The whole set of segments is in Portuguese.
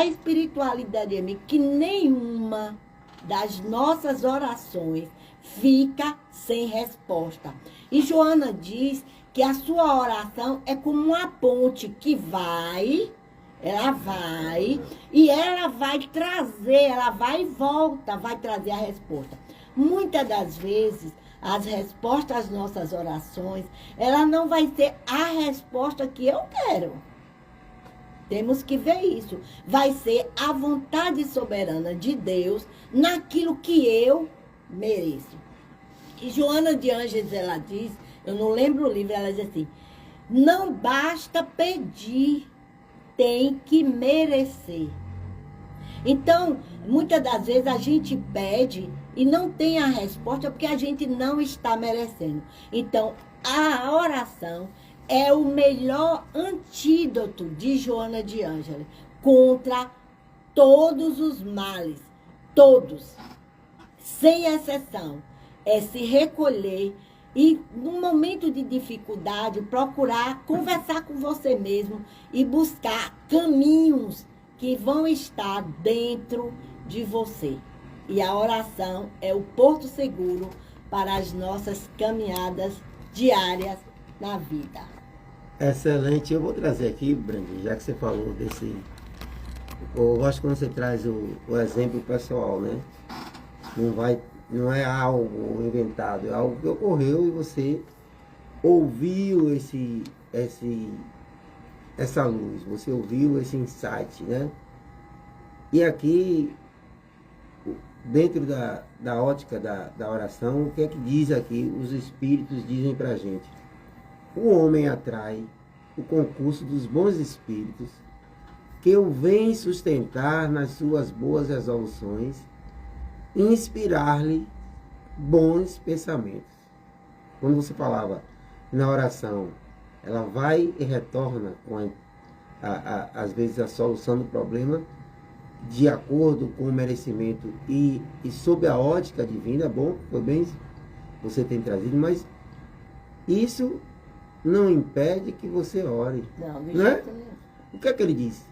da espiritualidade amiga, que nenhuma das nossas orações fica sem resposta. E Joana diz que a sua oração é como uma ponte que ela vai trazer, ela vai e volta, vai trazer a resposta. Muitas das vezes, as respostas às nossas orações, ela não vai ser a resposta que eu quero. Temos que ver isso. Vai ser a vontade soberana de Deus naquilo que eu mereço. E Joana de Ângeles, ela diz, eu não lembro o livro, ela diz assim, não basta pedir, tem que merecer. Então, muitas das vezes a gente pede e não tem a resposta porque a gente não está merecendo. Então, a oração é o melhor antídoto de Joana de Ângeles contra todos os males, todos, sem exceção. É se recolher e, num momento de dificuldade, procurar conversar com você mesmo e buscar caminhos que vão estar dentro de você. E a oração é o porto seguro para as nossas caminhadas diárias na vida. Excelente. Eu vou trazer aqui, Brandy, já que você falou desse... Eu gosto quando você traz o exemplo pessoal, né? Não é algo inventado, é algo que ocorreu e você ouviu essa luz, você ouviu esse insight, né? E aqui, dentro da ótica da oração, o que é que diz aqui, os espíritos dizem pra gente? O homem atrai o concurso dos bons espíritos que o vem sustentar nas suas boas resoluções e inspirar-lhe bons pensamentos. Quando você falava na oração, ela vai e retorna com às vezes a solução do problema de acordo com o merecimento e sob a ótica divina, bom, foi bem você tem trazido, mas isso não impede que você ore. Não é? O que é que ele diz?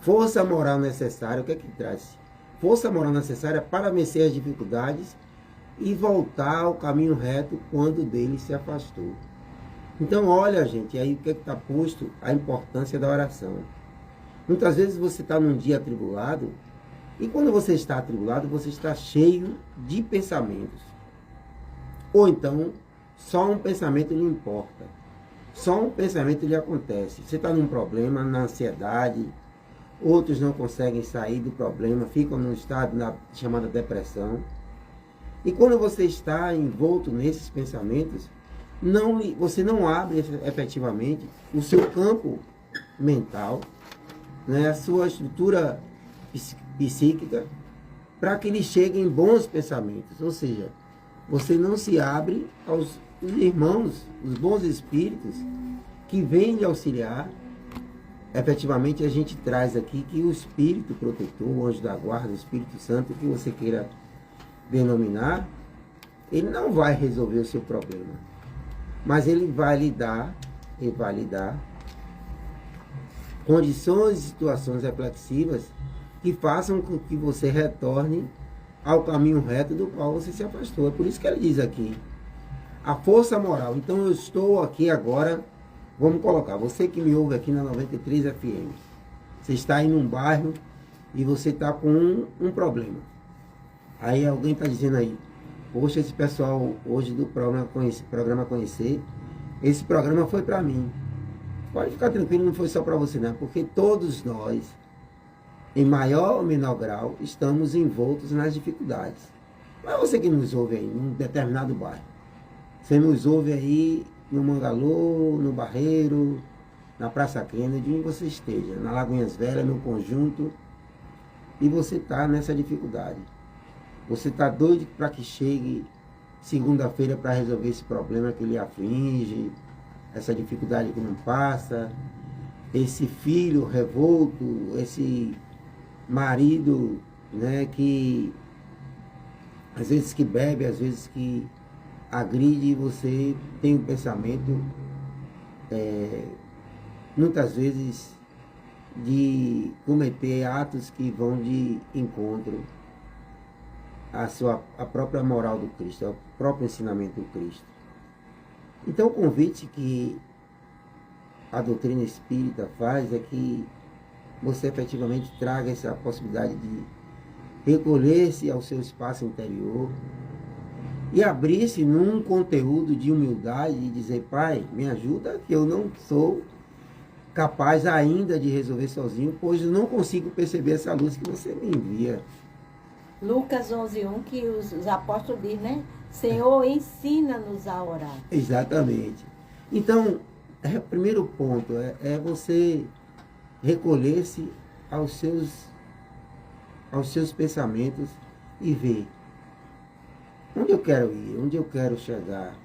Força moral necessária, o que é que traz? Força moral necessária para vencer as dificuldades e voltar ao caminho reto quando dele se afastou. Então, olha, gente, aí o que é que está posto? A importância da oração. Muitas vezes você está num dia atribulado, e quando você está atribulado, você está cheio de pensamentos. Ou então, só um pensamento lhe importa. Só um pensamento lhe acontece. Você está num problema, na ansiedade, outros não conseguem sair do problema, ficam num estado chamada depressão. E quando você está envolto nesses pensamentos, você não abre efetivamente o seu campo mental, né, a sua estrutura psíquica, para que lhe cheguem bons pensamentos. Ou seja, você não se abre aos irmãos, os bons espíritos, que vêm lhe auxiliar. Efetivamente, a gente traz aqui que o Espírito Protetor, o Anjo da Guarda, o Espírito Santo, o que você queira denominar, ele não vai resolver o seu problema. Mas ele vai lhe dar condições e situações reflexivas que façam com que você retorne ao caminho reto do qual você se afastou. É por isso que ele diz aqui, a força moral. Então eu estou aqui agora, vamos colocar, você que me ouve aqui na 93 FM, você está aí num bairro e você está com um problema. Aí alguém está dizendo aí, poxa, esse pessoal hoje do programa Conhecer, esse programa foi para mim. Pode ficar tranquilo, não foi só para você não, porque todos nós, em maior ou menor grau, estamos envoltos nas dificuldades. Mas você que nos ouve aí, num determinado bairro, você nos ouve aí no Mangalô, no Barreiro, na Praça Kennedy, onde você esteja, na Lagoinhas Velhas, no Conjunto, e você está nessa dificuldade. Você está doido para que chegue segunda-feira para resolver esse problema que lhe aflige, essa dificuldade que não passa, esse filho revolto, esse marido, né, que às vezes que bebe, às vezes que agride, e você tem um pensamento muitas vezes de cometer atos que vão de encontro à própria moral do Cristo, ao próprio ensinamento do Cristo. Então o convite que a doutrina espírita faz é que você efetivamente traga essa possibilidade de recolher-se ao seu espaço interior e abrir-se num conteúdo de humildade e dizer: Pai, me ajuda, que eu não sou capaz ainda de resolver sozinho, pois eu não consigo perceber essa luz que você me envia. Lucas 11:1, que os apóstolos dizem, né? Senhor, ensina-nos a orar. Exatamente. Então, o primeiro ponto é você recolher-se aos seus pensamentos e ver onde eu quero ir, onde eu quero chegar.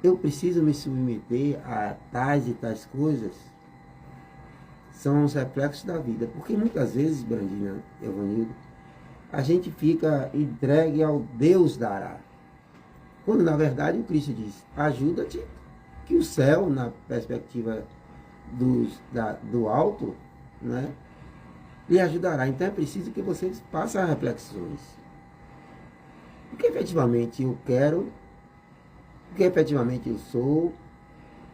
Eu preciso me submeter a tais e tais coisas? São os reflexos da vida. Porque muitas vezes, Brandina, Evanildo, a gente fica entregue ao Deus dará. Quando, na verdade, o Cristo diz: ajuda-te, que o céu, na perspectiva do alto, né, lhe ajudará. Então é preciso que vocês façam reflexões. O que efetivamente eu quero, o que efetivamente eu sou,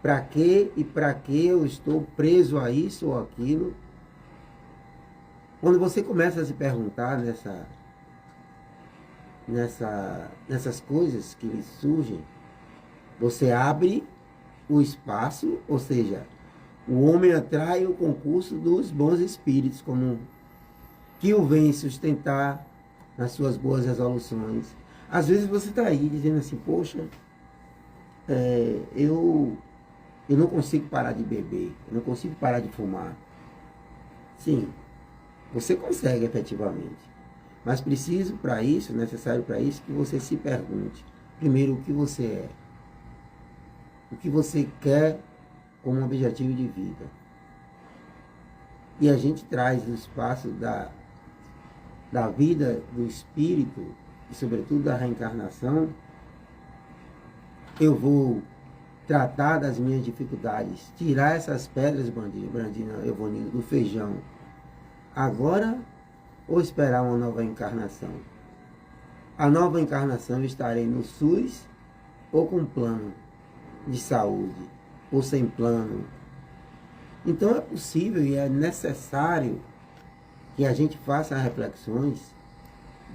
para quê e para que eu estou preso a isso ou aquilo. Quando você começa a se perguntar nessas coisas que lhe surgem, você abre o espaço, ou seja, o homem atrai o concurso dos bons espíritos, como que o vem sustentar nas suas boas resoluções. Às vezes você está aí dizendo assim: poxa, eu não consigo parar de beber, eu não consigo parar de fumar. Sim, você consegue efetivamente. Mas preciso para isso, necessário para isso, que você se pergunte primeiro o que você é. O que você quer como objetivo de vida. E a gente traz o espaço da vida do espírito, e sobretudo da reencarnação. Eu vou tratar das minhas dificuldades, tirar essas pedras, Brandina, Evanildo, do feijão, agora ou esperar uma nova encarnação? A nova encarnação estarei no SUS ou com plano de saúde, ou sem plano. Então é possível e é necessário que a gente faça reflexões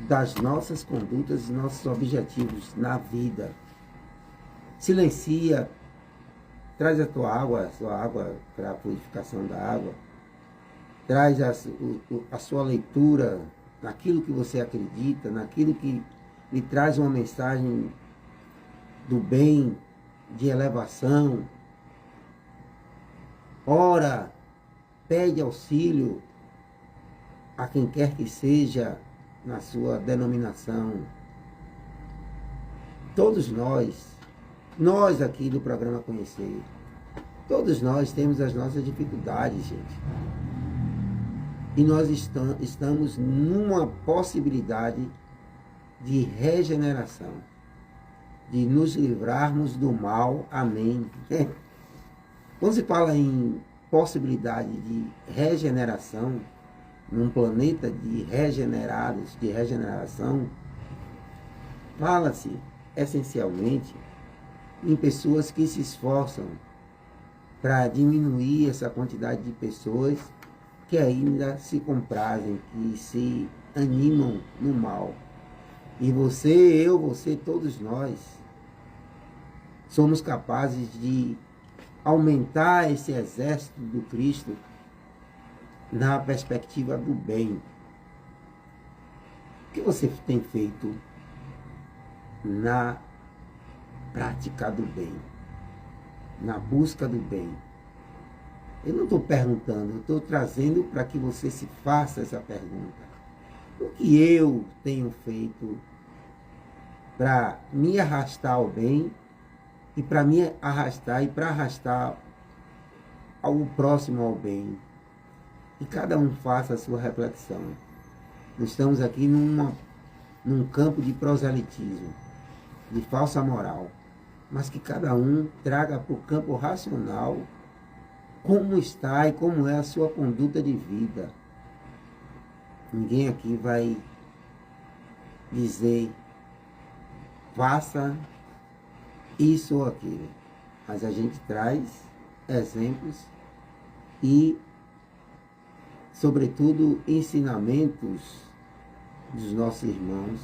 das nossas condutas e nossos objetivos na vida. Silencia, traz a sua água para a purificação da água, traz a sua leitura naquilo que você acredita, naquilo que lhe traz uma mensagem do bem, de elevação. Ora, pede auxílio a quem quer que seja na sua denominação. Todos nós aqui do programa Conhecer, todos nós temos as nossas dificuldades, gente. E nós estamos numa possibilidade de regeneração, de nos livrarmos do mal. Amém. Quando se fala em possibilidade de regeneração, num planeta de regenerados, de regeneração, fala-se essencialmente em pessoas que se esforçam para diminuir essa quantidade de pessoas que ainda se comprazem, que se animam no mal. E você, todos nós, somos capazes de aumentar esse exército do Cristo na perspectiva do bem. O que você tem feito na prática do bem, na busca do bem? Eu não estou perguntando, eu estou trazendo para que você se faça essa pergunta. O que eu tenho feito para me arrastar ao bem e para me arrastar e para arrastar o próximo ao bem? E cada um faça a sua reflexão. Nós estamos aqui num campo de proselitismo, de falsa moral, mas que cada um traga para o campo racional como está e como é a sua conduta de vida. Ninguém aqui vai dizer, faça isso ou aquilo. Mas a gente traz exemplos e, sobretudo, ensinamentos dos nossos irmãos.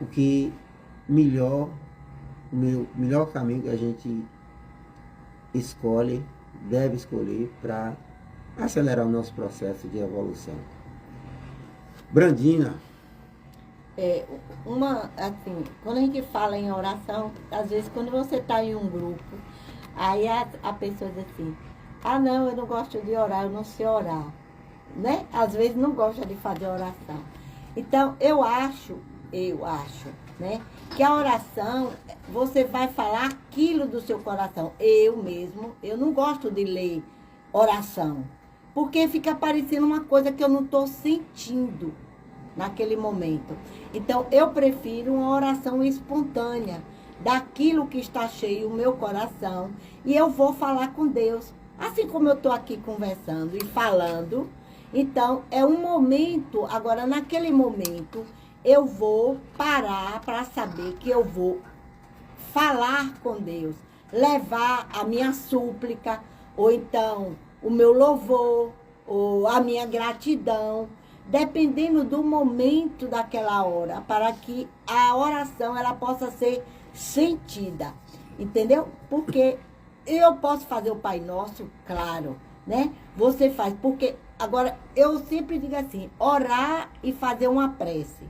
O que melhor, o melhor caminho que a gente deve escolher para acelerar o nosso processo de evolução. Brandina. Assim, quando a gente fala em oração, às vezes quando você está em um grupo, aí a pessoa diz assim, não, eu não gosto de orar, eu não sei orar, né? Às vezes não gosta de fazer oração. Então, eu acho, né, que a oração, você vai falar aquilo do seu coração. Eu não gosto de ler oração, porque fica parecendo uma coisa que eu não estou sentindo naquele momento. Então, eu prefiro uma oração espontânea, daquilo que está cheio o meu coração, e eu vou falar com Deus. Assim como eu estou aqui conversando e falando, então, é um momento, agora naquele momento, eu vou parar para saber que eu vou falar com Deus, levar a minha súplica, ou então o meu louvor, ou a minha gratidão, dependendo do momento daquela hora, para que a oração ela possa ser sentida, entendeu? Porque eu posso fazer o Pai Nosso, claro, né? Você faz, porque agora eu sempre digo assim, orar e fazer uma prece.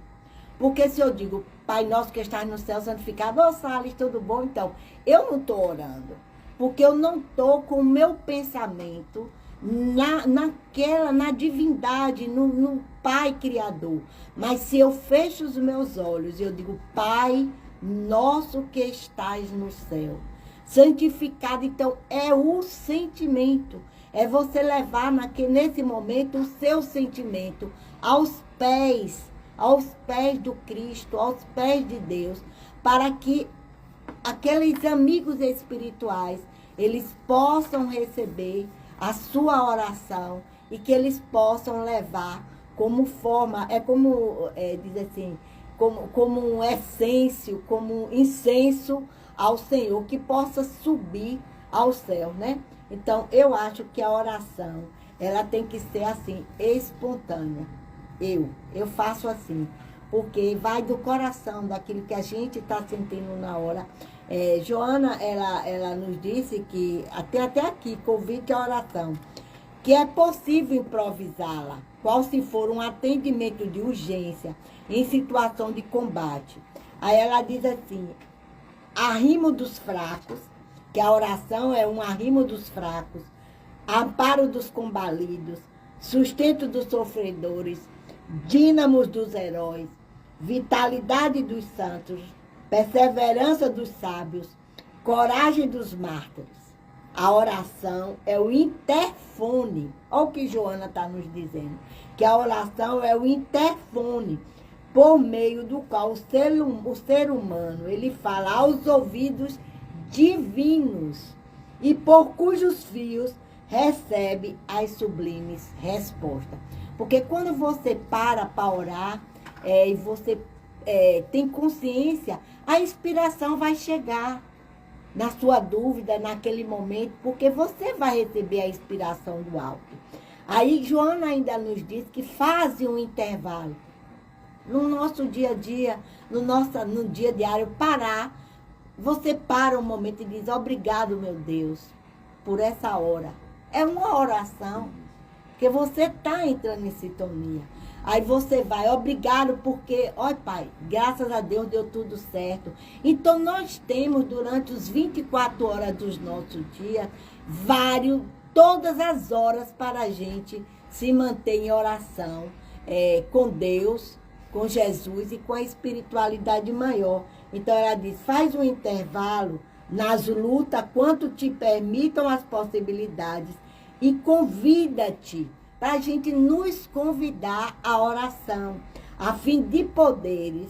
Porque se eu digo, Pai Nosso que estás no céu, santificado, Salles, tudo bom? Então, eu não estou orando, porque eu não estou com o meu pensamento na divindade, no Pai Criador. Mas se eu fecho os meus olhos e eu digo, Pai Nosso que estás no céu, santificado, então é o sentimento. É você levar nesse momento o seu sentimento aos pés do Cristo, aos pés de Deus, para que aqueles amigos espirituais, eles possam receber a sua oração e que eles possam levar como forma, diz assim, como um essêncio, como um incenso ao Senhor, que possa subir ao céu, né? Então, eu acho que a oração, ela tem que ser assim, espontânea. Eu faço assim, porque vai do coração, daquilo que a gente está sentindo na hora. Joana, ela nos disse que, até aqui, convite à oração, que é possível improvisá-la, qual se for um atendimento de urgência em situação de combate. Aí ela diz assim, arrimo dos fracos, que a oração é um arrimo dos fracos, amparo dos combalidos, sustento dos sofredores, dínamos dos heróis, vitalidade dos santos, perseverança dos sábios, coragem dos mártires. A oração é o interfone. Olha o que Joana está nos dizendo. Que a oração é o interfone por meio do qual o ser humano ele fala aos ouvidos divinos e por cujos fios recebe as sublimes respostas. Porque quando você para orar e você tem consciência, a inspiração vai chegar na sua dúvida, naquele momento, porque você vai receber a inspiração do alto. Aí Joana ainda nos diz que faz um intervalo no nosso dia a dia, no dia diário, parar. Você para um momento e diz, obrigado, meu Deus, por essa hora. É uma oração, porque você está entrando em sintonia. Aí você vai, obrigado, porque, ó Pai, graças a Deus deu tudo certo. Então, nós temos, durante os 24 horas dos nossos dias, todas as horas para a gente se manter em oração com Deus, com Jesus e com a espiritualidade maior. Então, ela diz, faz um intervalo nas lutas, quanto te permitam as possibilidades, e convida-te para a gente nos convidar à oração, a fim de poderes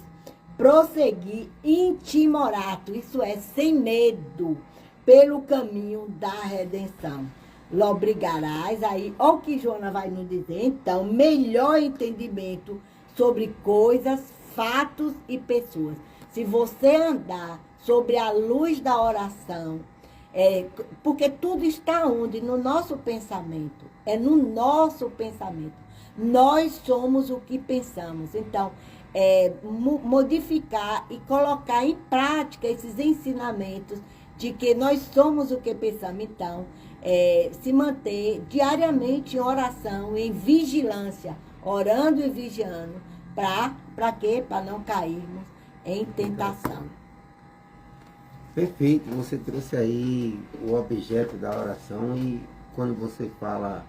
prosseguir intimorato, isso é, sem medo, pelo caminho da redenção. Lobrigarás, aí, olha o que Joana vai nos dizer, então, melhor entendimento sobre coisas, fatos e pessoas. Se você andar sobre a luz da oração, porque tudo está onde? No nosso pensamento. É no nosso pensamento. Nós somos o que pensamos. Então, modificar e colocar em prática esses ensinamentos de que nós somos o que pensamos. Então, se manter diariamente em oração, em vigilância, orando e vigiando, para quê? Para não cairmos em tentação. Perfeito, você trouxe aí o objeto da oração e quando você fala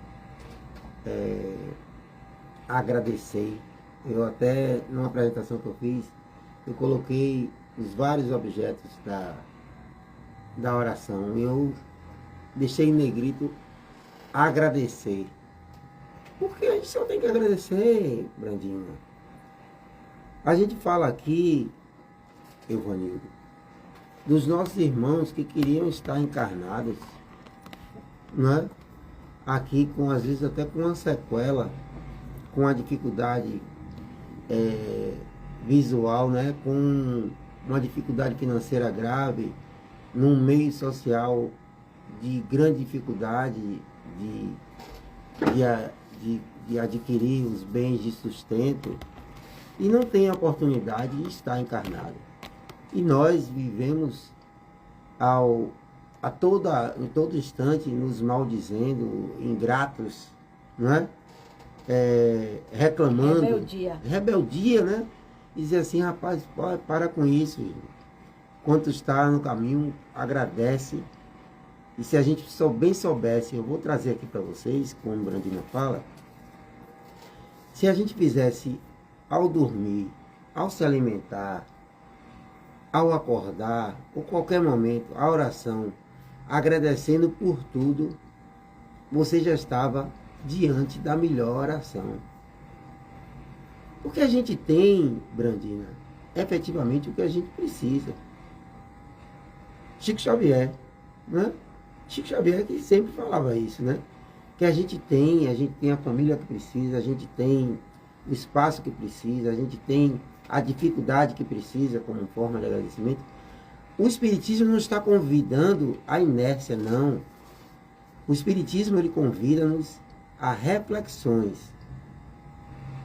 agradecer, eu até, numa apresentação que eu fiz, eu coloquei os vários objetos da oração. Eu deixei em negrito agradecer. Porque a gente só tem que agradecer, Brandinha. A gente fala aqui, Evanildo, dos nossos irmãos que queriam estar encarnados, né? Aqui, às vezes até com uma sequela, com a dificuldade visual, né? Com uma dificuldade financeira grave, num meio social de grande dificuldade de adquirir os bens de sustento e não tem a oportunidade de estar encarnado. E nós vivemos em todo instante nos maldizendo, ingratos, não é? Reclamando. Rebeldia, né? E dizer assim, rapaz, para com isso. Quanto está no caminho, agradece. E se a gente bem soubesse, eu vou trazer aqui para vocês, como a Brandina fala, se a gente fizesse ao dormir, ao se alimentar, ao acordar, ou qualquer momento, a oração, agradecendo por tudo, você já estava diante da melhor oração. O que a gente tem, Brandina, é efetivamente o que a gente precisa. Chico Xavier, né? Chico Xavier que sempre falava isso, né? Que a gente tem a família que precisa, a gente tem o espaço que precisa, a gente tem a dificuldade que precisa como forma de agradecimento. O Espiritismo não está convidando à inércia, não. O Espiritismo, ele convida-nos a reflexões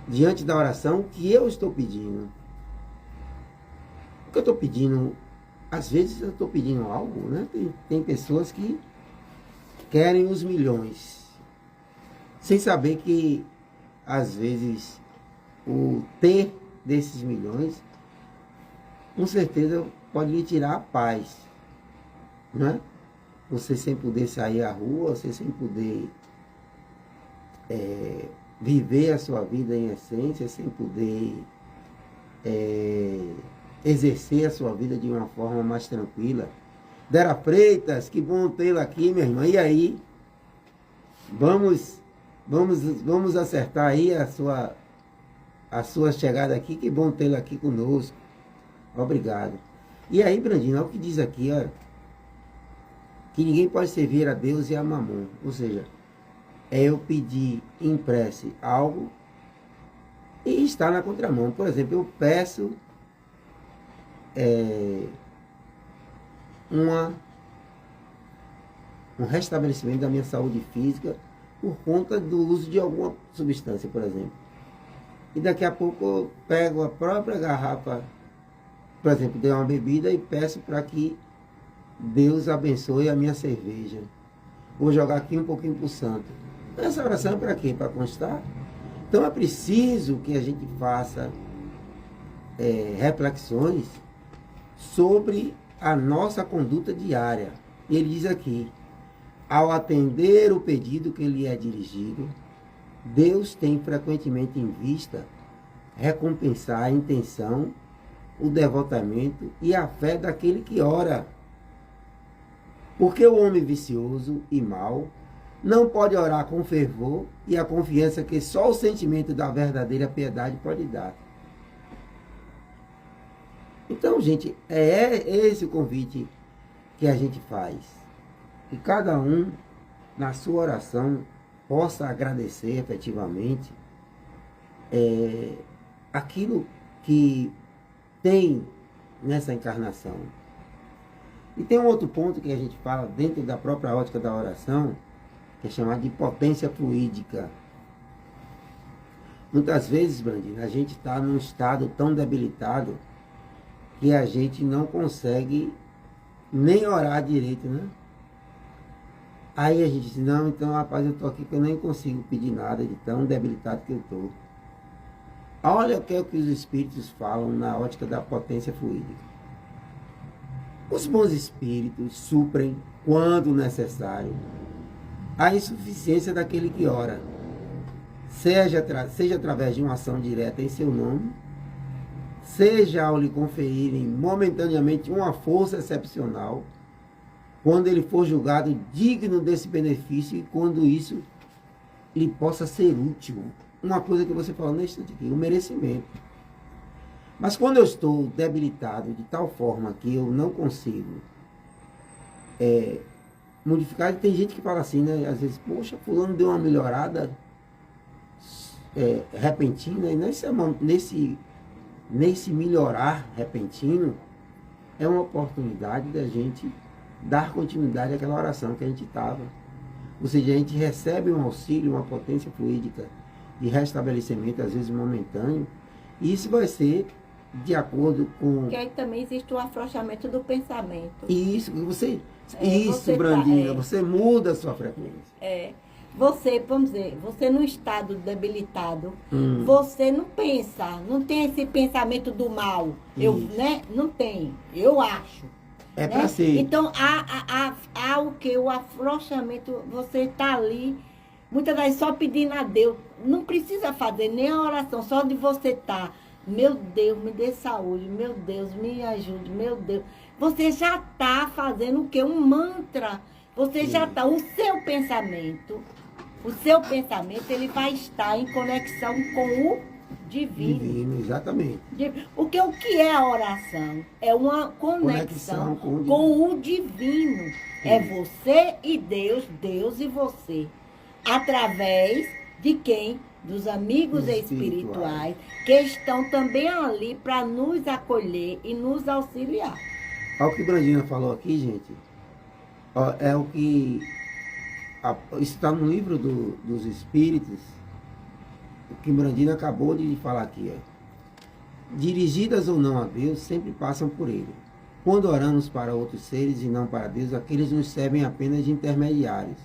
diante da oração que eu estou pedindo. O que eu estou pedindo, às vezes eu estou pedindo algo, né? Tem pessoas que querem os milhões, sem saber que, às vezes, o ter desses milhões, com certeza, pode lhe tirar a paz, né? Você sem poder sair à rua, você sem poder viver a sua vida em essência, sem poder exercer a sua vida de uma forma mais tranquila. Dera Freitas, que bom tê-la aqui, minha irmã. E aí? Vamos acertar aí a sua chegada aqui. Que bom tê-la aqui conosco. Obrigado. E aí, Brandinho, olha o que diz aqui, olha. Que ninguém pode servir a Deus e a Mamon. Ou seja, é eu pedir em prece algo e estar na contramão. Por exemplo, eu peço um restabelecimento da minha saúde física por conta do uso de alguma substância, por exemplo. E daqui a pouco eu pego a própria garrafa, por exemplo, de uma bebida e peço para que Deus abençoe a minha cerveja. Vou jogar aqui um pouquinho para o santo. Essa oração é para quê? Para constar? Então é preciso que a gente faça reflexões sobre a nossa conduta diária. E ele diz aqui, ao atender o pedido que lhe é dirigido, Deus tem frequentemente em vista recompensar a intenção, o devotamento e a fé daquele que ora. Porque o homem vicioso e mau não pode orar com fervor e a confiança que só o sentimento da verdadeira piedade pode dar. Então, gente, é esse o convite que a gente faz. que cada um, na sua oração, possa agradecer efetivamente aquilo que tem nessa encarnação. E tem um outro ponto que a gente fala dentro da própria ótica da oração, que é chamado de potência fluídica. Muitas vezes, Brandina, a gente está num estado tão debilitado que a gente não consegue nem orar direito, né? Aí a gente diz, não, então, rapaz, eu estou aqui que eu nem consigo pedir nada de tão debilitado que eu estou. Olha o que é o que os espíritos falam na ótica da potência fluídica. Os bons espíritos suprem, quando necessário, a insuficiência daquele que ora. Seja através de uma ação direta em seu nome, seja ao lhe conferirem momentaneamente uma força excepcional, quando ele for julgado digno desse benefício e quando isso lhe possa ser útil. Uma coisa que você falou nesse instante aqui, o merecimento. Mas quando eu estou debilitado de tal forma que eu não consigo modificar, tem gente que fala assim, né? Às vezes, poxa, fulano deu uma melhorada repentina, e nesse melhorar repentino é uma oportunidade da gente dar continuidade àquela oração que a gente estava. Ou seja, a gente recebe um auxílio, uma potência fluídica de restabelecimento, às vezes momentâneo, e isso vai ser de acordo com... Porque aí também existe o afrouxamento do pensamento. Isso, Brandina, você muda a sua frequência. Você, vamos dizer, você no estado debilitado, você não pensa, não tem esse pensamento do mal, não tem, eu acho. É para ser. Então, há o que? O afrouxamento, você está ali, muitas vezes só pedindo a Deus, não precisa fazer nem a oração, só de você estar, meu Deus, me dê saúde, meu Deus, me ajude, meu Deus. Você já está fazendo o que? Um mantra. Você já está, o seu pensamento, ele vai estar em conexão com o divino. Divino, exatamente. O que é a oração? É uma conexão com o divino. É você e Deus, Deus e você. Através de quem? Dos amigos espirituais, que estão também ali para nos acolher e nos auxiliar. Olha o que Brandina falou aqui, gente. É o que... Isso está no livro dos Espíritos, o que Brandina acabou de falar aqui. Dirigidas ou não a Deus, sempre passam por Ele. Quando oramos para outros seres e não para Deus, aqueles nos servem apenas de intermediários,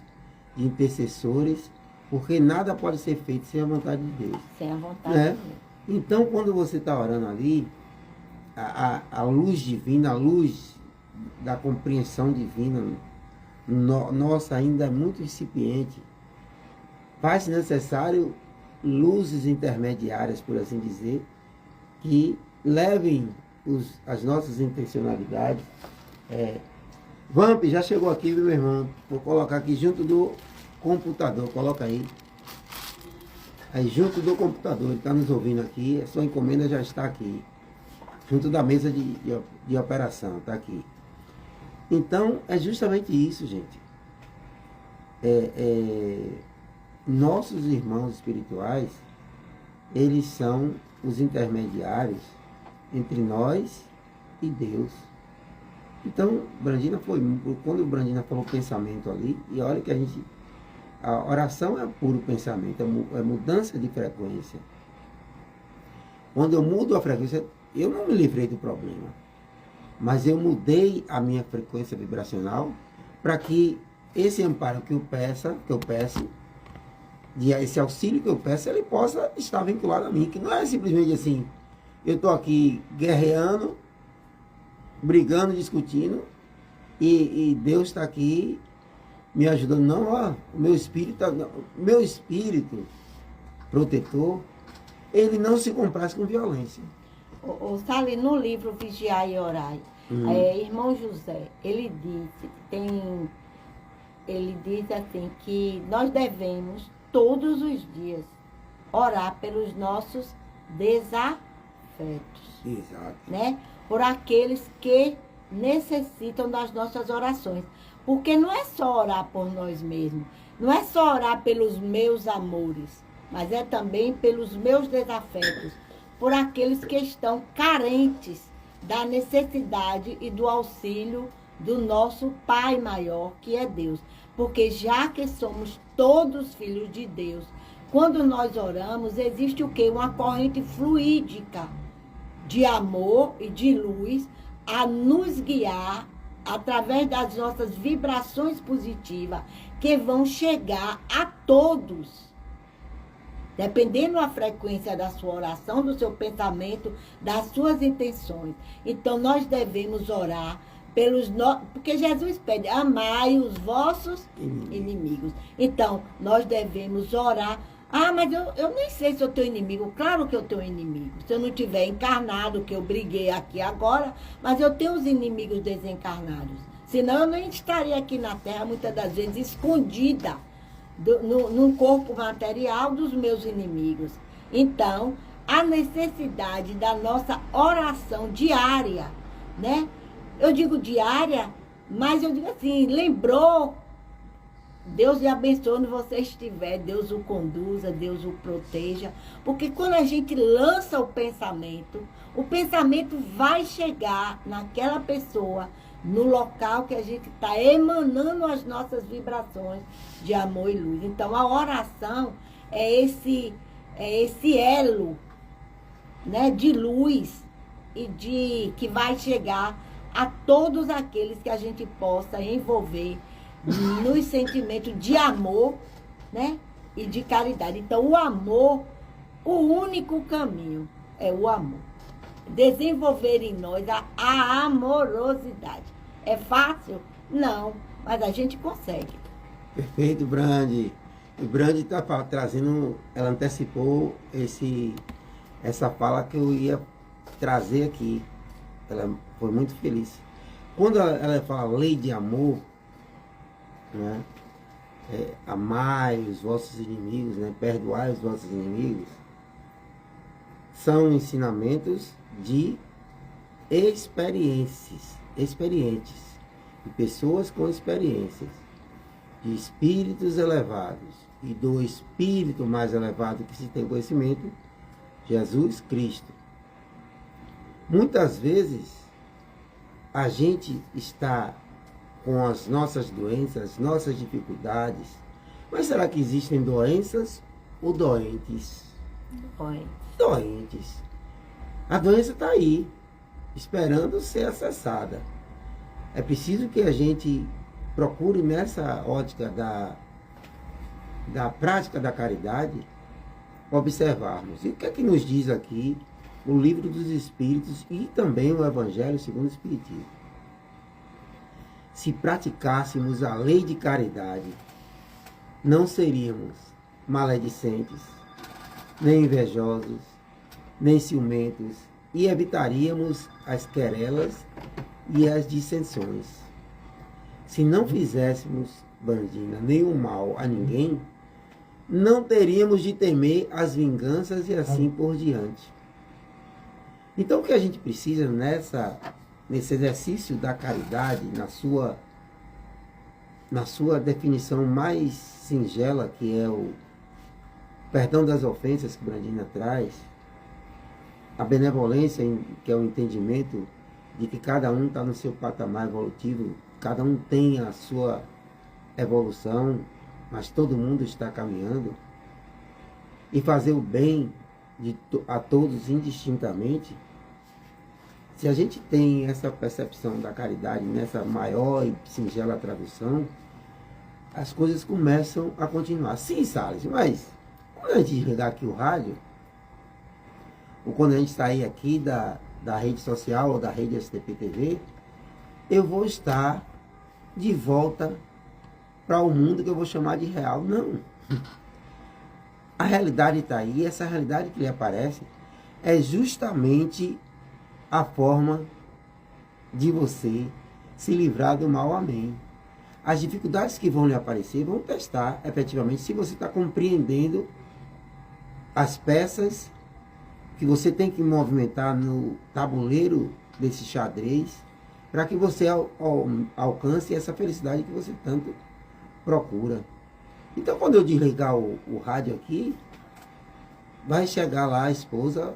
de intercessores, porque nada pode ser feito sem a vontade de Deus. Sem a vontade de Deus. Então, quando você está orando ali, a luz divina, a luz da compreensão divina, nossa, ainda é muito incipiente, faz necessário luzes intermediárias, por assim dizer, que levem as nossas intencionalidades. Vamp, já chegou aqui, meu irmão? Vou colocar aqui junto do computador, coloca aí. Aí junto do computador, ele está nos ouvindo aqui, a sua encomenda já está aqui. Junto da mesa de operação, está aqui. Então, é justamente isso, gente. Nossos irmãos espirituais, eles são os intermediários entre nós e Deus. Então, Brandina quando Brandina falou pensamento ali, e olha que a oração é puro pensamento, é mudança de frequência. Quando eu mudo a frequência, eu não me livrei do problema, mas eu mudei a minha frequência vibracional para que esse amparo que eu peço, esse auxílio que eu peço, ele possa estar vinculado a mim, que não é simplesmente assim, eu estou aqui guerreando, brigando, discutindo, e Deus está aqui me ajudando. Não, o meu espírito protetor, ele não se comprasse com violência. Sabe, no livro Vigiai e Orai, irmão José, ele diz assim que nós devemos todos os dias orar pelos nossos desafetos. Exato. Né? Por aqueles que necessitam das nossas orações. Porque não é só orar por nós mesmos, não é só orar pelos meus amores, mas é também pelos meus desafetos, por aqueles que estão carentes da necessidade e do auxílio do nosso Pai maior, que é Deus. Porque já que somos todos filhos de Deus, quando nós oramos, existe o quê? Uma corrente fluídica de amor e de luz a nos guiar através das nossas vibrações positivas, que vão chegar a todos. Dependendo da frequência da sua oração, do seu pensamento, das suas intenções. Então, nós devemos orar pelos porque Jesus pede, amai os vossos inimigos. Então, nós devemos orar. Ah, mas eu nem sei se eu tenho inimigo. Claro que eu tenho inimigo. Se eu não tiver encarnado, que eu briguei aqui agora, mas eu tenho os inimigos desencarnados. Senão eu nem estaria aqui na Terra, muitas das vezes, escondida num corpo material dos meus inimigos. Então, a necessidade da nossa oração diária, né? Eu digo diária, mas eu digo assim, lembrou, Deus lhe abençoe onde você estiver, Deus o conduza, Deus o proteja, porque quando a gente lança o pensamento vai chegar naquela pessoa, no local que a gente está emanando as nossas vibrações de amor e luz. Então, a oração é esse elo, né, de luz e que vai chegar a todos aqueles que a gente possa envolver nos sentimentos de amor, né, e de caridade. Então, o amor, o único caminho é o amor. Desenvolver em nós a amorosidade. É fácil? Não, mas a gente consegue. Perfeito, Brandi. E Brandi está trazendo, ela antecipou essa fala que eu ia trazer aqui. Ela foi muito feliz. Quando ela fala lei de amor, né? Amai os vossos inimigos, né? Perdoai os vossos inimigos, são ensinamentos de experientes, de pessoas com experiências, de espíritos elevados e do espírito mais elevado que se tem conhecimento, Jesus Cristo. Muitas vezes a gente está com as nossas doenças, as nossas dificuldades, mas será que existem doenças ou doentes? Doentes. A doença está aí, esperando ser acessada. É preciso que a gente procure nessa ótica da prática da caridade, observarmos. E o que é que nos diz aqui o Livro dos Espíritos e também o Evangelho segundo o Espiritismo? Se praticássemos a lei de caridade, não seríamos maledicentes, nem invejosos, nem ciumentos, e evitaríamos as querelas e as dissensões. Se não fizéssemos, Bandina, nenhum mal a ninguém, não teríamos de temer as vinganças e assim por diante. Então, o que a gente precisa nesse exercício da caridade, na sua definição mais singela, que é o perdão das ofensas que Brandina traz, a benevolência, que é o entendimento de que cada um está no seu patamar evolutivo, cada um tem a sua evolução, mas todo mundo está caminhando, e fazer o bem a todos indistintamente. Se a gente tem essa percepção da caridade nessa maior e singela tradução, as coisas começam a continuar. Sim, Salles, mas quando a gente ligar aqui o rádio, ou quando a gente sair aqui da rede social ou da rede STP TV, eu vou estar de volta para o mundo que eu vou chamar de real. Não. A realidade está aí, essa realidade que lhe aparece é justamente a forma de você se livrar do mal. Amém. As dificuldades que vão lhe aparecer vão testar efetivamente se você está compreendendo as peças que você tem que movimentar no tabuleiro desse xadrez para que você alcance essa felicidade que você tanto procura. Então, quando eu desligar o rádio aqui, vai chegar lá a esposa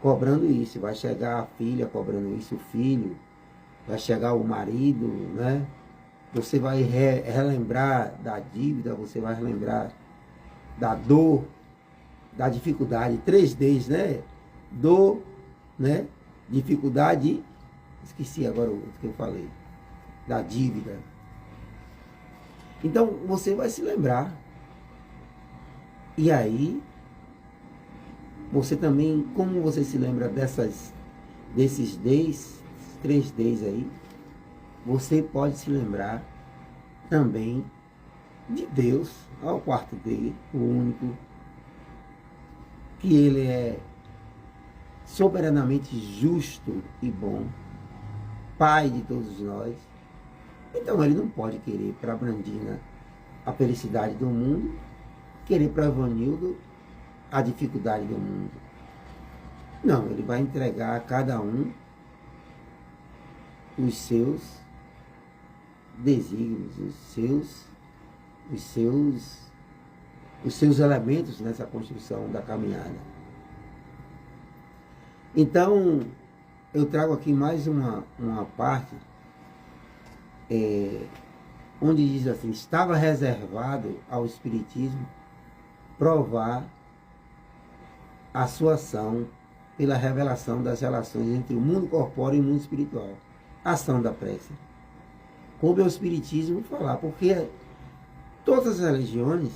cobrando isso, vai chegar a filha cobrando isso, o filho, vai chegar o marido, né? Você vai relembrar da dívida, você vai relembrar da dor, da dificuldade, 3Ds, né? Dor, né? Dificuldade, esqueci agora o que eu falei, da dívida. Então, você vai se lembrar. E aí, você também, como você se lembra desses Ds, 3Ds aí, você pode se lembrar também de Deus, ao quarto D, o único, que Ele é soberanamente justo e bom, Pai de todos nós. Então Ele não pode querer para a Brandina a felicidade do mundo, querer para Evanildo a dificuldade do mundo. Não, Ele vai entregar a cada um os seus desígnios, os seus elementos nessa construção da caminhada. Então, eu trago aqui mais uma parte onde diz assim: estava reservado ao Espiritismo provar a sua ação pela revelação das relações entre o mundo corpóreo e o mundo espiritual. A ação da prece. Coube ao Espiritismo falar, porque todas as religiões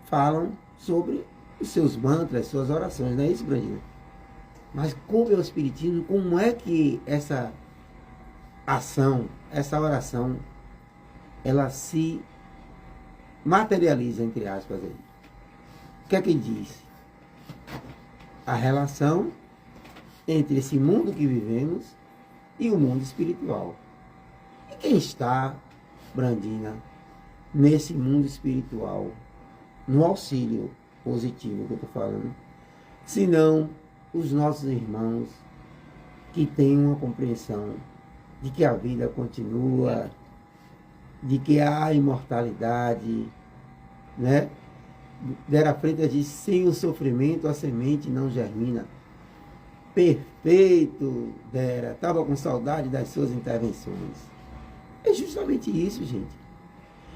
falam sobre os seus mantras, suas orações, não é isso, Brandina? Mas coube ao Espiritismo como é que essa ação, essa oração, ela se materializa, entre aspas, aí. O que é que diz? A relação entre esse mundo que vivemos e o mundo espiritual. E quem está, Brandina, nesse mundo espiritual, no auxílio positivo que eu estou falando, senão os nossos irmãos que têm uma compreensão de que a vida continua, de que há imortalidade, né? Dera Freitas diz: sem o sofrimento a semente não germina. Perfeito, Dera. Estava com saudade das suas intervenções. É justamente isso, gente.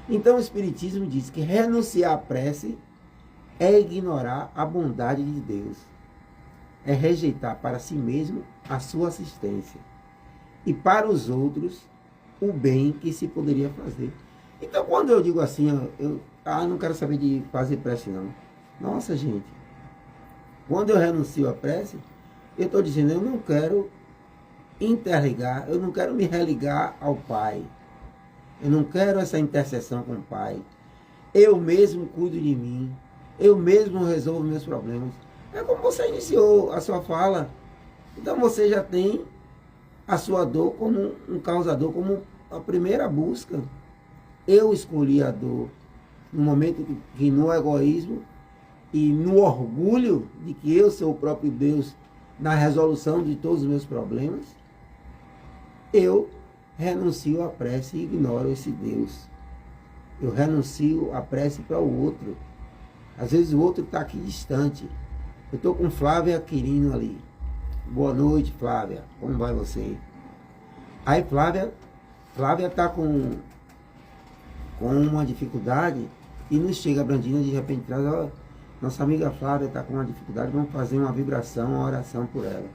Então o Espiritismo diz que renunciar à prece é ignorar a bondade de Deus. É rejeitar para si mesmo a sua assistência. E para os outros, o bem que se poderia fazer. Então, quando eu digo assim, eu não quero saber de fazer prece, não. Nossa, gente. Quando eu renuncio à prece, eu estou dizendo, eu não quero interligar, eu não quero me religar ao Pai. Eu não quero essa intercessão com o Pai. Eu mesmo cuido de mim. Eu mesmo resolvo meus problemas. É como você iniciou a sua fala. Então você já tem a sua dor como um causador, como a primeira busca. Eu escolhi a dor no momento que no egoísmo e no orgulho de que eu sou o próprio Deus na resolução de todos os meus problemas, eu renuncio à prece e ignoro esse Deus. Eu renuncio à prece para o outro. Às vezes o outro está aqui distante. Eu estou com Flávia Quirino ali. Boa noite, Flávia. Como vai você? Aí Flávia está com uma dificuldade e nos chega a Brandina, de repente traz: ó, nossa amiga Flávia está com uma dificuldade, vamos fazer uma vibração, uma oração por ela.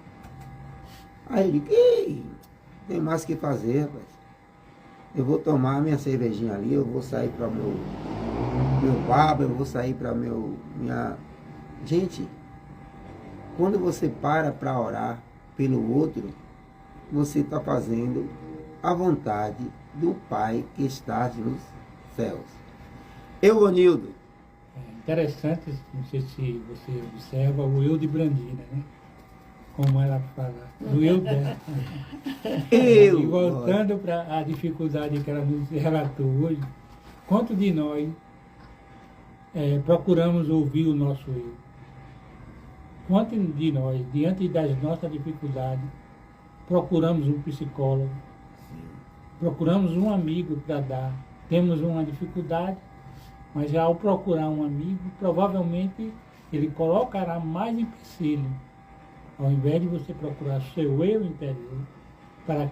Aí eu digo: ei, tem mais o que fazer, rapaz. Eu vou tomar minha cervejinha ali, eu vou sair para meu baba, eu vou sair para minha... Gente, quando você para orar pelo outro, você está fazendo a vontade do Pai que está nos céus. Evanildo. Interessante, não sei se você observa o eu de Brandina, né? Como ela fala, do eu dela. Eu. E voltando para a dificuldade que ela nos relatou hoje, quanto de nós procuramos ouvir o nosso eu? Quanto de nós, diante das nossas dificuldades, procuramos um psicólogo, procuramos um amigo para dar. Temos uma dificuldade, mas já ao procurar um amigo, provavelmente ele colocará mais empecilho, ao invés de você procurar seu eu interior, para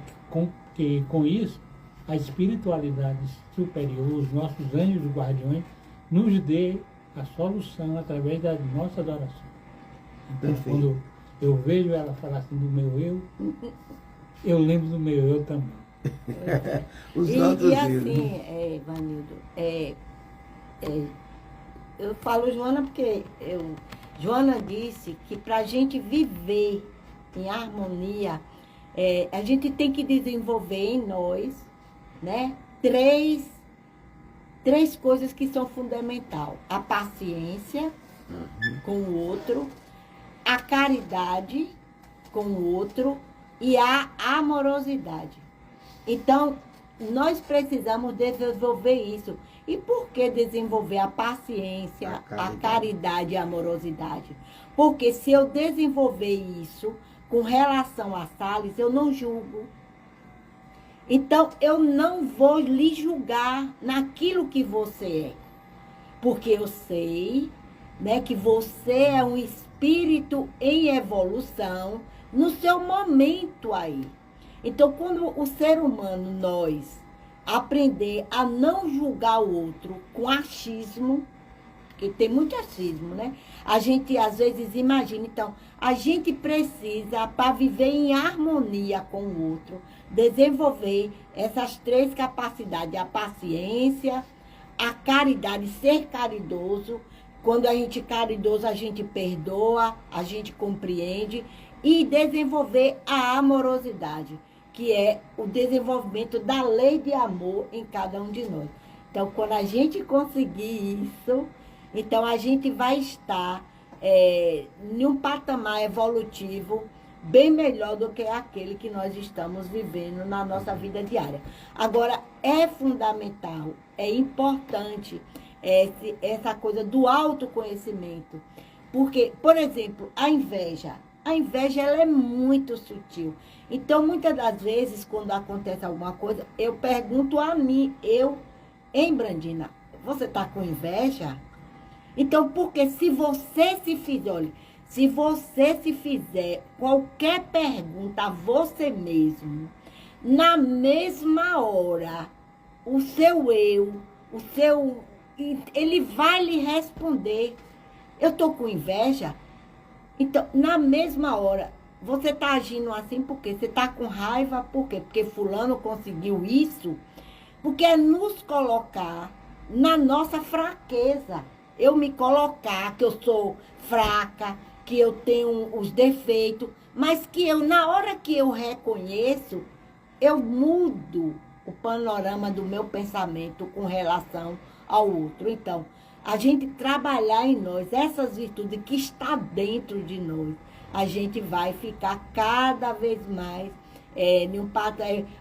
que com isso a espiritualidade superior, os nossos anjos guardiões, nos dê a solução através da nossa adoração. Então, Perfeito. quando eu vejo ela falar assim do meu eu lembro do meu eu também. Os E nossos assim, Vanildo, eu falo Joana porque Joana disse que para a gente viver em harmonia, a gente tem que desenvolver em nós, né, três coisas que são fundamentais. A paciência com o outro, a caridade com o outro e a amorosidade. Então, nós precisamos desenvolver isso. E por que desenvolver a paciência, a caridade e a amorosidade? Porque se eu desenvolver isso com relação a Salles, eu não julgo. Então, eu não vou lhe julgar naquilo que você é. Porque eu sei, né, que você é um espírito em evolução no seu momento aí. Então, quando o ser humano, nós, aprender a não julgar o outro com achismo, porque tem muito achismo, né? A gente, às vezes, imagina. Então, a gente precisa, para viver em harmonia com o outro, desenvolver essas três capacidades. A paciência, a caridade, ser caridoso. Quando a gente é caridoso, a gente perdoa, a gente compreende. E desenvolver a amorosidade, que é o desenvolvimento da lei de amor em cada um de nós. Então, quando a gente conseguir isso, então a gente vai estar em um patamar evolutivo bem melhor do que aquele que nós estamos vivendo na nossa vida diária. Agora, é fundamental, é importante essa coisa do autoconhecimento. Porque, por exemplo, a inveja ela é muito sutil. Então, muitas das vezes, quando acontece alguma coisa, eu pergunto a mim, hein, Brandina, você está com inveja? Então, porque se você se fizer qualquer pergunta a você mesmo, na mesma hora, ele vai lhe responder, eu estou com inveja? Então, na mesma hora, você está agindo assim por quê? Você está com raiva por quê? Porque fulano conseguiu isso? Porque é nos colocar na nossa fraqueza. Eu me colocar que eu sou fraca, que eu tenho os defeitos, mas que na hora que eu reconheço, eu mudo o panorama do meu pensamento com relação ao outro. Então, a gente trabalhar em nós, essas virtudes que está dentro de nós, a gente vai ficar cada vez mais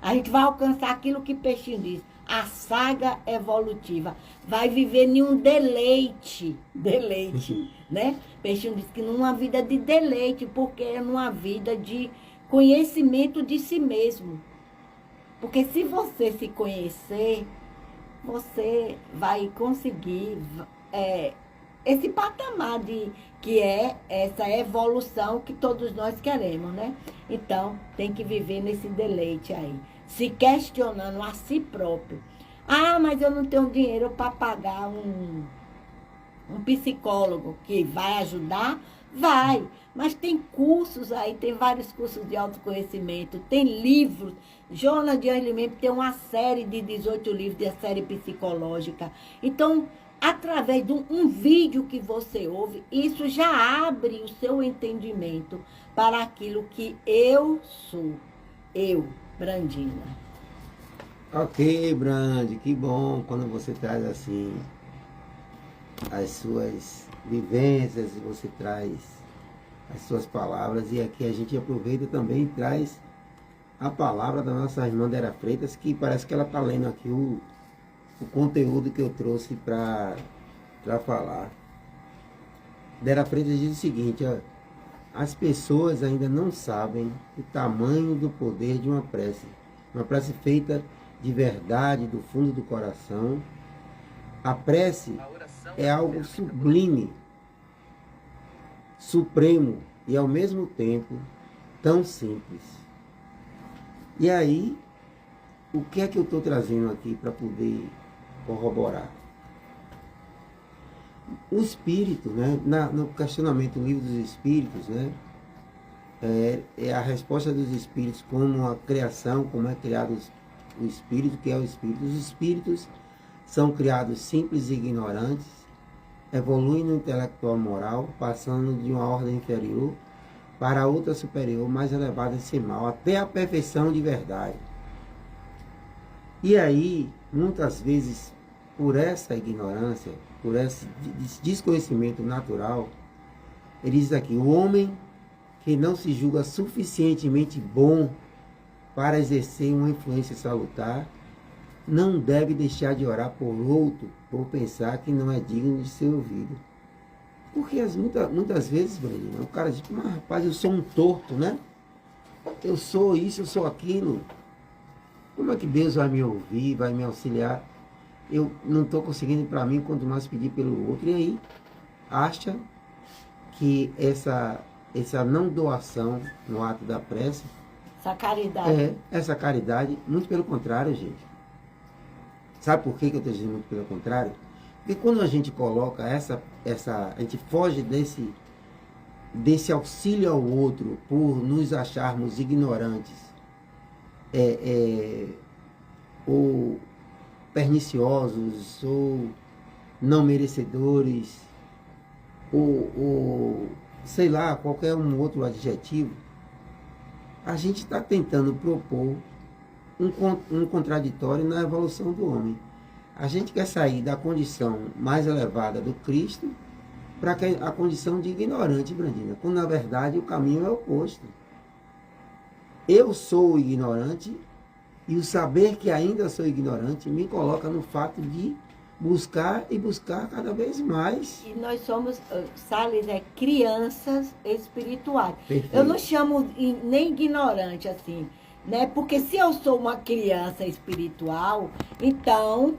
a gente vai alcançar aquilo que Peixinho diz, a saga evolutiva. Vai viver em um deleite, né? Peixinho diz que numa vida de deleite, porque é numa vida de conhecimento de si mesmo. Porque se você se conhecer, você vai conseguir esse patamar que é essa evolução que todos nós queremos, né? Então, tem que viver nesse deleite aí, se questionando a si próprio. Ah, mas eu não tenho dinheiro para pagar um psicólogo que vai ajudar? Vai, mas tem cursos aí, tem vários cursos de autoconhecimento, tem livros. Joana de Alimento tem uma série de 18 livros da série psicológica. Então, através de um vídeo que você ouve, isso já abre o seu entendimento para aquilo que eu sou. Eu, Brandina. Ok, Brandi, que bom quando você traz assim as suas vivências, você traz as suas palavras, e aqui a gente aproveita também e traz a palavra da nossa irmã Dera Freitas, que parece que ela está lendo aqui o conteúdo que eu trouxe para falar. Dera Freitas diz o seguinte, ó: as pessoas ainda não sabem o tamanho do poder de uma prece. Uma prece feita de verdade, do fundo do coração. A prece é algo sublime, supremo e ao mesmo tempo tão simples. E aí, o que é que eu estou trazendo aqui para poder corroborar? O espírito, né, no questionamento do livro dos espíritos, né, é a resposta dos espíritos como a criação, como é criado o espírito, que é o espírito. Os espíritos são criados simples e ignorantes, evoluem no intelectual moral, passando de uma ordem inferior para outra superior, mais elevada sem mal, até a perfeição de verdade. E aí, muitas vezes, por essa ignorância, por esse desconhecimento natural, ele diz aqui, o homem que não se julga suficientemente bom para exercer uma influência salutar, não deve deixar de orar por outro, por pensar que não é digno de ser ouvido. Porque muitas vezes, Brandina, o cara diz, mas rapaz, eu sou um torto, né? Eu sou isso, eu sou aquilo. Como é que Deus vai me ouvir, vai me auxiliar? Eu não estou conseguindo para mim, quanto mais pedir pelo outro. E aí, acha que essa não doação no ato da prece, essa caridade. Essa caridade, muito pelo contrário, gente. Sabe por que eu estou dizendo muito pelo contrário? Porque quando a gente coloca a gente foge desse auxílio ao outro por nos acharmos ignorantes ou perniciosos ou não merecedores ou sei lá, qualquer um outro adjetivo, a gente está tentando propor um contraditório na evolução do homem. A gente quer sair da condição mais elevada do Cristo para a condição de ignorante, Brandina, quando na verdade o caminho é oposto. Eu sou ignorante e o saber que ainda sou ignorante me coloca no fato de buscar e buscar cada vez mais. E nós somos, Salles, crianças espirituais. Perfeito. Eu não chamo nem ignorante assim, né? Porque se eu sou uma criança espiritual, então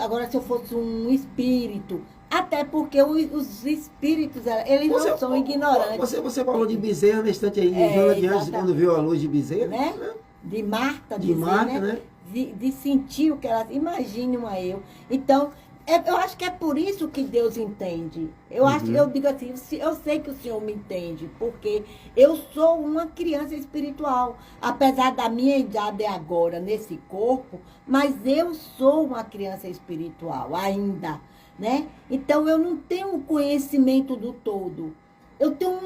agora se eu fosse um espírito, até porque os espíritos, eles não são ignorantes. Você falou de Bezerra na estante aí, Joana de Anjos, quando viu a luz de Bezerra, né? De Marta, de Marta, né? De sentir o que ela... Imagine uma eu. Então, eu acho que é por isso que Deus entende. Eu digo assim, eu sei que o Senhor me entende, porque eu sou uma criança espiritual. Apesar da minha idade agora nesse corpo, mas eu sou uma criança espiritual ainda, né? Então, eu não tenho o conhecimento do todo. Eu tenho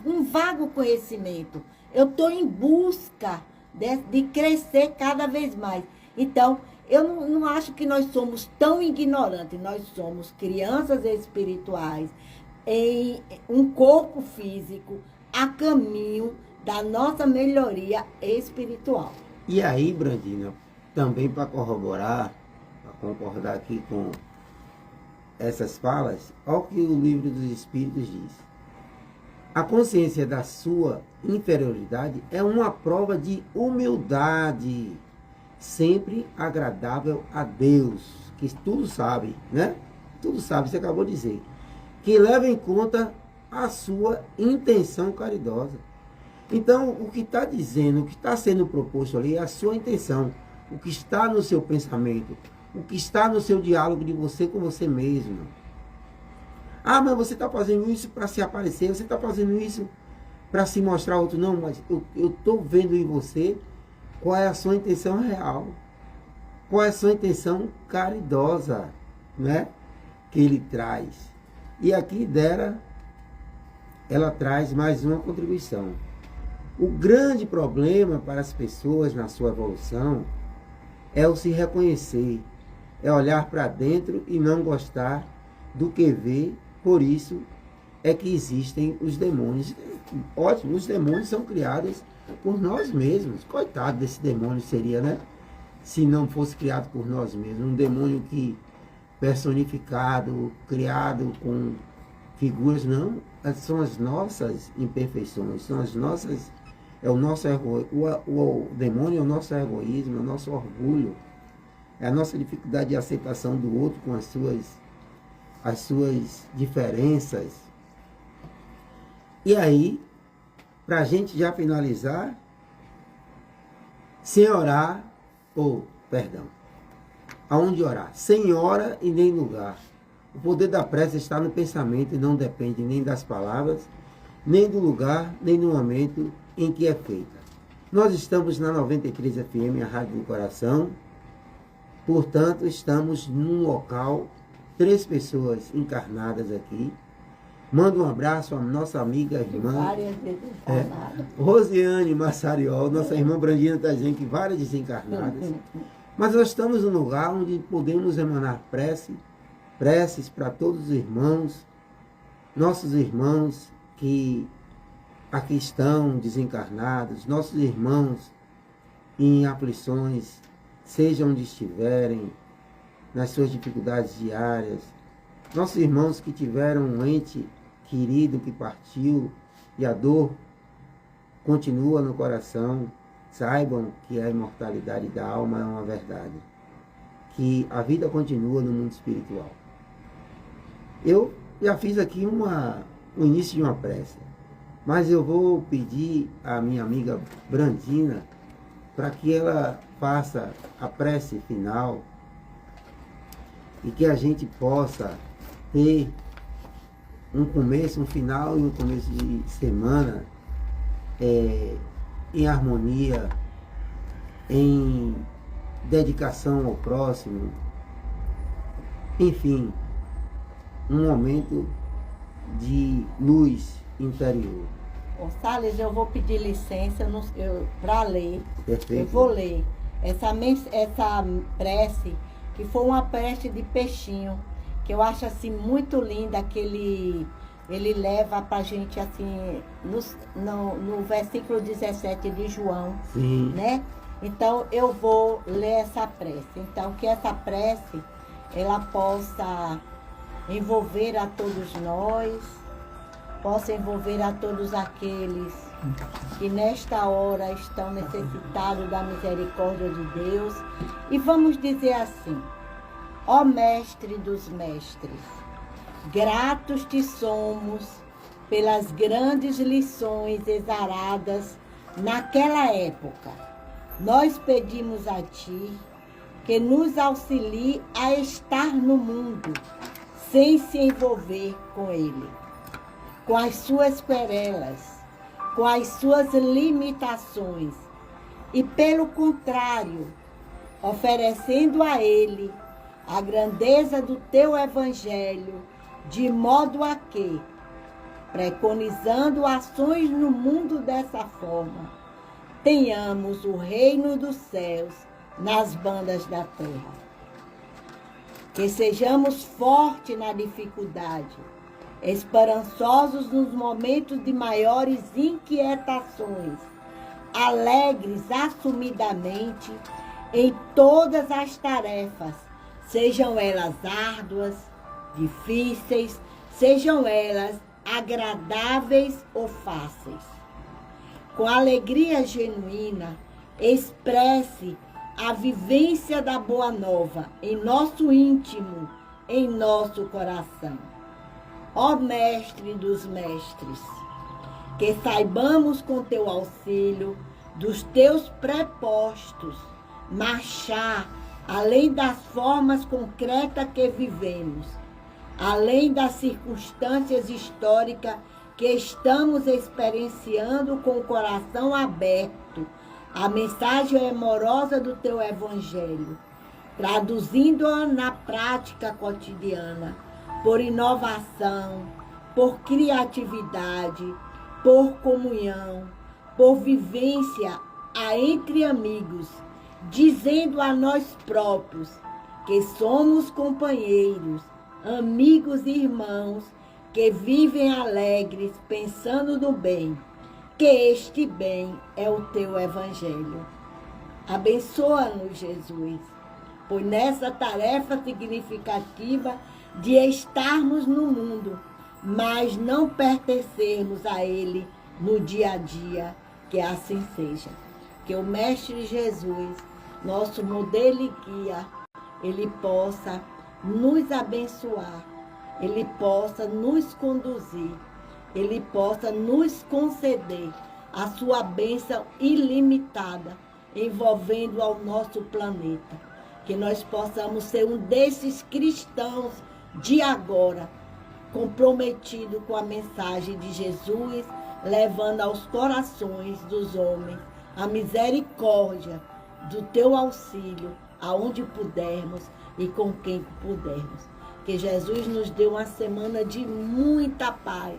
um vago conhecimento. Eu estou em busca de crescer cada vez mais. Então, eu não acho que nós somos tão ignorantes. Nós somos crianças espirituais em um corpo físico a caminho da nossa melhoria espiritual. E aí, Brandina, também para corroborar, para concordar aqui com essas falas, olha o que o livro dos Espíritos diz. A consciência da sua inferioridade é uma prova de humildade, sempre agradável a Deus, que tudo sabe, né? Tudo sabe, você acabou de dizer. Que leva em conta a sua intenção caridosa. Então, o que está dizendo, o que está sendo proposto ali é a sua intenção, o que está no seu pensamento, o que está no seu diálogo de você com você mesmo. Ah, mas você está fazendo isso para se aparecer, você está fazendo isso para se mostrar a outro. Não, mas eu estou vendo em você qual é a sua intenção real, qual é a sua intenção caridosa, né? Que ele traz. E aqui ela traz mais uma contribuição. O grande problema para as pessoas na sua evolução é o se reconhecer, é olhar para dentro e não gostar do que vê. Por isso é que existem os demônios. Ótimo, os demônios são criados por nós mesmos. Coitado desse demônio seria, né? Se não fosse criado por nós mesmos. Um demônio que personificado, criado com figuras, não. São as nossas imperfeições, são as nossas... É o nosso o demônio é o nosso egoísmo, é o nosso orgulho, é a nossa dificuldade de aceitação do outro com as suas diferenças. E aí, para a gente já finalizar, sem orar, aonde orar? Sem hora e nem lugar. O poder da prece está no pensamento e não depende nem das palavras, nem do lugar, nem do momento em que é feita. Nós estamos na 93 FM, a Rádio do Coração. Portanto, estamos num local, 3 pessoas encarnadas aqui. Mando um abraço à nossa amiga irmã Várias vezes encarnadas. Rosiane Massariol, nossa irmã Brandina está dizendo que várias desencarnadas. Mas nós estamos num lugar onde podemos emanar preces para todos os irmãos, nossos irmãos que aqui estão desencarnados, nossos irmãos em aflições, seja onde estiverem, nas suas dificuldades diárias, nossos irmãos que tiveram um ente querido que partiu e a dor continua no coração, saibam que a imortalidade da alma é uma verdade, que a vida continua no mundo espiritual. Eu já fiz aqui o início de uma prece, mas eu vou pedir à minha amiga Brandina para que ela faça a prece final e que a gente possa ter um começo, um final e um começo de semana em harmonia, em dedicação ao próximo, enfim, um momento de luz interior. Salles, eu vou pedir licença para ler. Perfeito. Eu vou ler essa prece, que foi uma prece de peixinho, que eu acho assim muito linda, que ele leva para a gente assim, no versículo 17 de João. Sim. Né? Então eu vou ler essa prece. Então que essa prece ela possa envolver a todos nós, possa envolver a todos aqueles que nesta hora estão necessitados da misericórdia de Deus. E vamos dizer assim: ó Mestre dos Mestres, gratos te somos pelas grandes lições exaradas naquela época. Nós pedimos a Ti que nos auxilie a estar no mundo sem se envolver com ele, com as suas querelas, com as suas limitações, e pelo contrário, oferecendo a ele a grandeza do teu evangelho, de modo a que, preconizando ações no mundo dessa forma, tenhamos o reino dos céus nas bandas da terra. Que sejamos fortes na dificuldade, esperançosos nos momentos de maiores inquietações, alegres assumidamente em todas as tarefas, sejam elas árduas, difíceis, sejam elas agradáveis ou fáceis. Com alegria genuína, expresse a vivência da Boa Nova em nosso íntimo, em nosso coração. Ó Mestre dos Mestres, que saibamos com teu auxílio dos teus prepostos marchar além das formas concretas que vivemos, além das circunstâncias históricas que estamos experienciando com o coração aberto, a mensagem amorosa do teu evangelho, traduzindo-a na prática cotidiana, por inovação, por criatividade, por comunhão, por vivência entre amigos, dizendo a nós próprios que somos companheiros, amigos e irmãos que vivem alegres pensando no bem, que este bem é o teu evangelho. Abençoa-nos, Jesus, pois nessa tarefa significativa de estarmos no mundo, mas não pertencermos a Ele no dia a dia, que assim seja. Que o Mestre Jesus, nosso modelo e guia, Ele possa nos abençoar, Ele possa nos conduzir, Ele possa nos conceder a sua bênção ilimitada, envolvendo ao nosso planeta. Que nós possamos ser um desses cristãos de agora, comprometido com a mensagem de Jesus, levando aos corações dos homens a misericórdia do teu auxílio, aonde pudermos e com quem pudermos. Que Jesus nos dê uma semana de muita paz,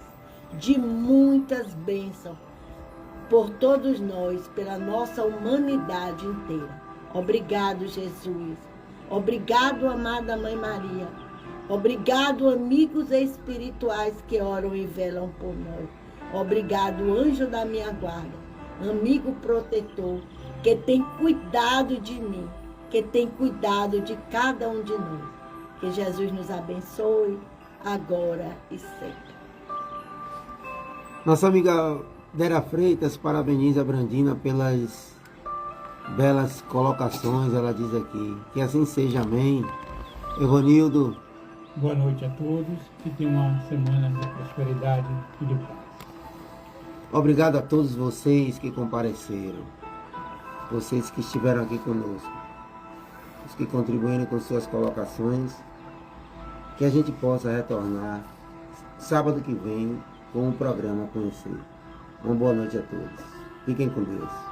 de muitas bênçãos, por todos nós, pela nossa humanidade inteira. Obrigado, Jesus. Obrigado, amada Mãe Maria. Obrigado, amigos espirituais que oram e velam por nós. Obrigado, anjo da minha guarda, amigo protetor, que tem cuidado de mim, que tem cuidado de cada um de nós. Que Jesus nos abençoe, agora e sempre. Nossa amiga Vera Freitas parabeniza a Brandina pelas belas colocações, ela diz aqui. Que assim seja, amém. Evanildo. Boa noite a todos, que tenham uma semana de prosperidade e de paz. Obrigado a todos vocês que compareceram, vocês que estiveram aqui conosco, os que contribuíram com suas colocações, que a gente possa retornar sábado que vem com o programa Conhecer. Uma boa noite a todos. Fiquem com Deus.